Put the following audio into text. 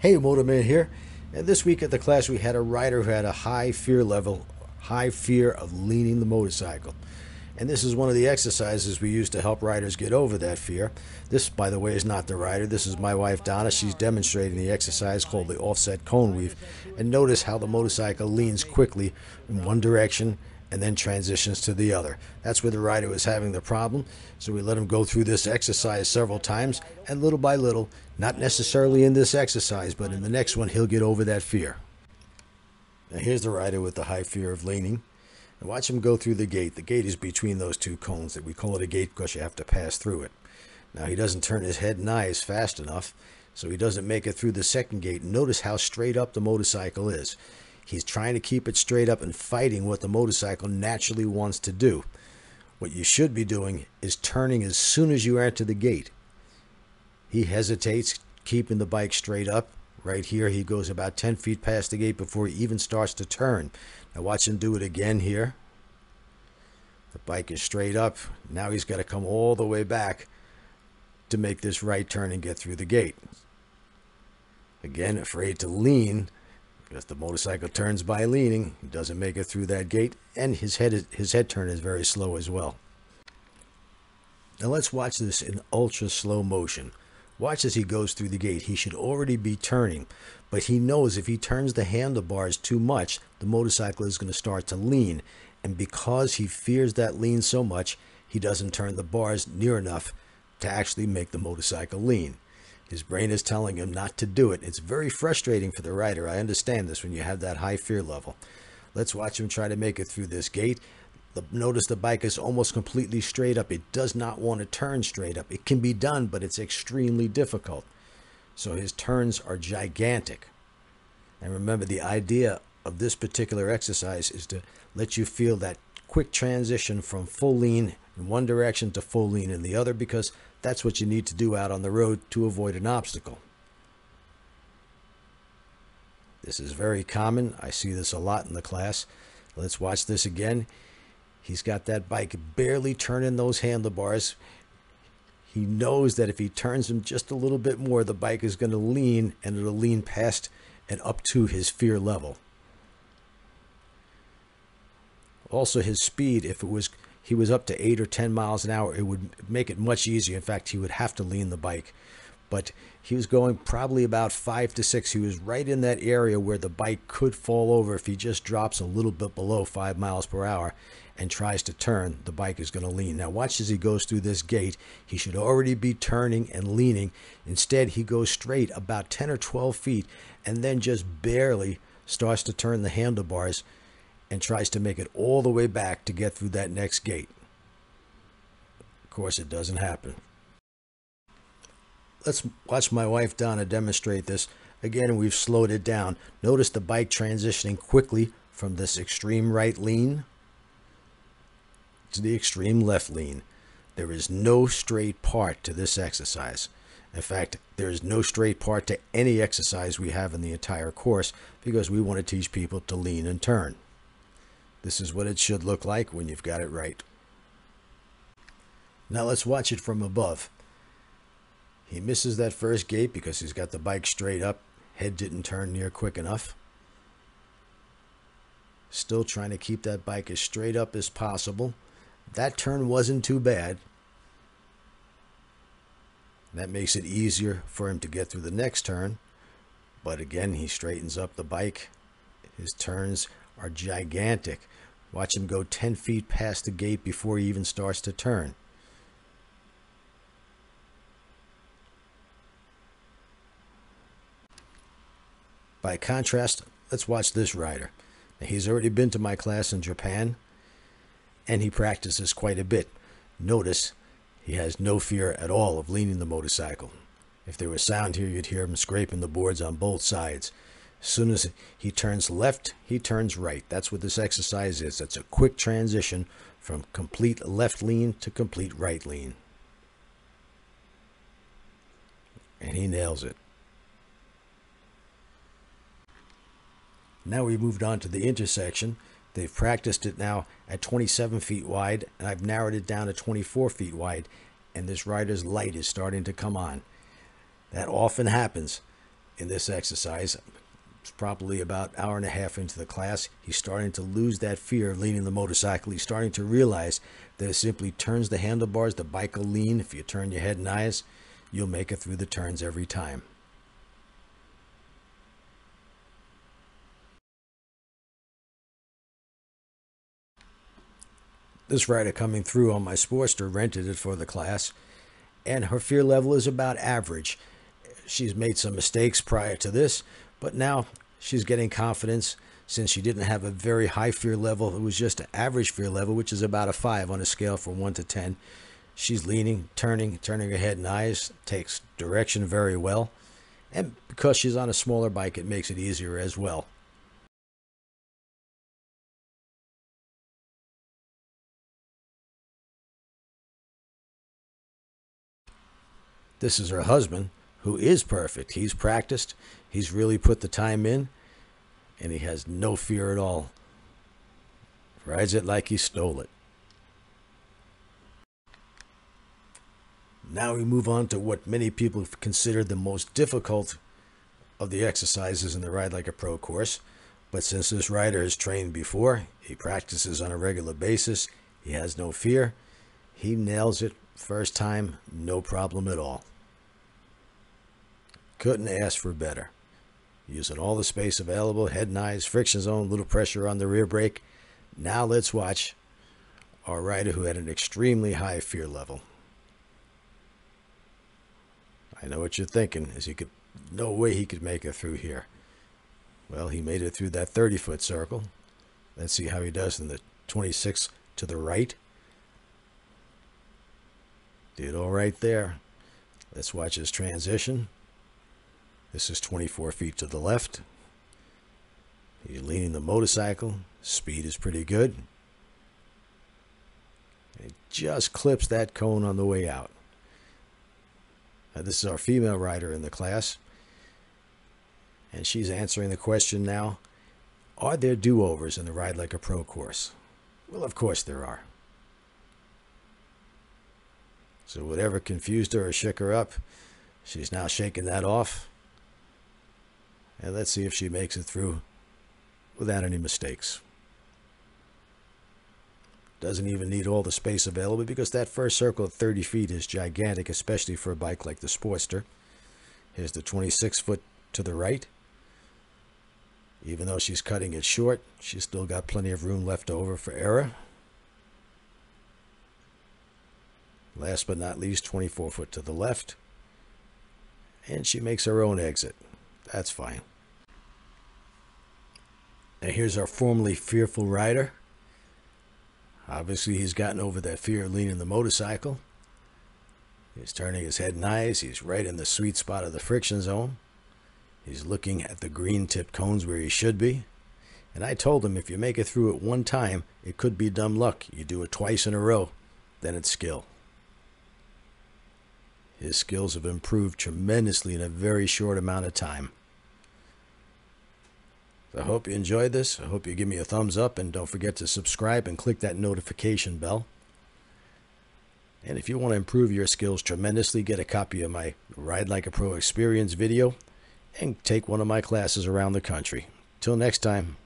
Hey, Motorman here. And this week at the class, we had a rider who had a high fear level, high fear of leaning the motorcycle. And this is one of the exercises we use to help riders get over that fear. This, by the way, is not the rider. This is my wife, Donna. She's demonstrating the exercise called the offset cone weave. And notice how the motorcycle leans quickly in one direction and then transitions to the other. That's where the rider was having the problem. So we let him go through this exercise several times, and little by little, not necessarily in this exercise, but in the next one, he'll get over that fear. Now here's the rider with the high fear of leaning. And watch him go through the gate. The gate is between those two cones. That we call it a gate because you have to pass through it. Now he doesn't turn his head and eyes fast enough, so he doesn't make it through the second gate. Notice how straight up the motorcycle is. He's trying to keep it straight up and fighting what the motorcycle naturally wants to do. What you should be doing is turning as soon as you enter the gate. He hesitates, keeping the bike straight up. Right here, he goes about 10 feet past the gate before he even starts to turn. Now watch him do it again here. The bike is straight up. Now he's got to come all the way back to make this right turn and get through the gate. Again, afraid to lean because the motorcycle turns by leaning. He doesn't make it through that gate, and his head turn is very slow as well. Now let's watch this in ultra slow motion. Watch as he goes through the gate. He should already be turning, but he knows if he turns the handlebars too much, the motorcycle is going to start to lean. And because he fears that lean so much, he doesn't turn the bars near enough to actually make the motorcycle lean. His brain is telling him not to do it. It's very frustrating for the rider. I understand this when you have that high fear level. Let's watch him try to make it through this gate. Notice the bike is almost completely straight up. It does not want to turn straight up. It can be done, but it's extremely difficult. So his turns are gigantic. And remember, the idea of this particular exercise is to let you feel that quick transition from full lean in one direction to full lean in the other, because that's what you need to do out on the road to avoid an obstacle. This is very common. I see this a lot in the class. Let's watch this again. He's got that bike barely turning those handlebars. He knows that if he turns them just a little bit more, the bike is going to lean, and it'll lean past and up to his fear level. Also, his speed, if he was up to 8 or 10 miles an hour, it would make it much easier. In fact, he would have to lean the bike. But he was going probably about 5 to 6. He was right in that area where the bike could fall over if he just drops a little bit below 5 miles per hour and tries to turn. The bike is going to lean. Now watch as he goes through this gate. He should already be turning and leaning. Instead, he goes straight about 10 or 12 feet and then just barely starts to turn the handlebars and tries to make it all the way back to get through that next gate. Of course, it doesn't happen. Let's watch my wife Donna demonstrate this. Again, we've slowed it down. Notice the bike transitioning quickly from this extreme right lean to the extreme left lean. There is no straight part to this exercise. In fact, there is no straight part to any exercise we have in the entire course, because we want to teach people to lean and turn. This is what it should look like when you've got it right. Now let's watch it from above. He misses that first gate because he's got the bike straight up. Head didn't turn near quick enough. Still trying to keep that bike as straight up as possible. That turn wasn't too bad. That makes it easier for him to get through the next turn. But again, he straightens up the bike. His turns are gigantic. Watch him go 10 feet past the gate before he even starts to turn. By contrast, let's watch this rider. Now, he's already been to my class in Japan, and he practices quite a bit. Notice he has no fear at all of leaning the motorcycle. If there was sound here, you'd hear him scraping the boards on both sides. As soon as he turns left, he turns right. That's what this exercise is. It's a quick transition from complete left lean to complete right lean. And he nails it. Now we moved on to the intersection. They've practiced it now at 27 feet wide, and I've narrowed it down to 24 feet wide, and this rider's light is starting to come on. That often happens in this exercise. It's probably about an hour and a half into the class. He's starting to lose that fear of leaning the motorcycle. He's starting to realize that it simply turns the handlebars. The bike will lean. If you turn your head and eyes, you'll make it through the turns every time. This rider coming through on my Sportster rented it for the class, and her fear level is about average. She's made some mistakes prior to this, but now she's getting confidence since she didn't have a very high fear level. It was just an average fear level, which is about a 5 on a scale from 1 to 10. She's leaning, turning her head and eyes, takes direction very well, and because she's on a smaller bike, it makes it easier as well. This is her husband, who is perfect. He's practiced. He's really put the time in, and he has no fear at all. Rides it like he stole it. Now we move on to what many people consider the most difficult of the exercises in the Ride Like a Pro course. But since this rider has trained before, he practices on a regular basis, he has no fear, he nails it first time, no problem at all. Couldn't ask for better. Using all the space available, head and eyes, friction zone, little pressure on the rear brake. Now let's watch our rider who had an extremely high fear level. I know what you're thinking, is no way he could make it through here. Well, he made it through that 30-foot circle. Let's see how he does in the 26 to the right. Did all right there. Let's watch his transition. This is 24 feet to the left. He's leaning the motorcycle. Speed is pretty good. It just clips that cone on the way out. Now, this is our female rider in the class. And she's answering the question now, are there do-overs in the Ride Like a Pro course? Well, of course there are. So whatever confused her or shook her up, she's now shaking that off. And let's see if she makes it through without any mistakes. Doesn't even need all the space available because that first circle at 30 feet is gigantic, especially for a bike like the Sportster. Here's the 26 foot to the right. Even though she's cutting it short, she's still got plenty of room left over for error. Last but not least, 24 foot to the left. And she makes her own exit. That's fine. Now here's our formerly fearful rider. Obviously he's gotten over that fear of leaning the motorcycle. He's turning his head and eyes. He's right in the sweet spot of the friction zone. He's looking at the green tipped cones where he should be. And I told him if you make it through it one time, it could be dumb luck. You do it twice in a row, then it's skill. His skills have improved tremendously in a very short amount of time. I hope you enjoyed this. I hope you give me a thumbs up, and don't forget to subscribe and click that notification bell. And if you want to improve your skills tremendously, get a copy of my Ride Like a Pro experience video and take one of my classes around the country. Till next time.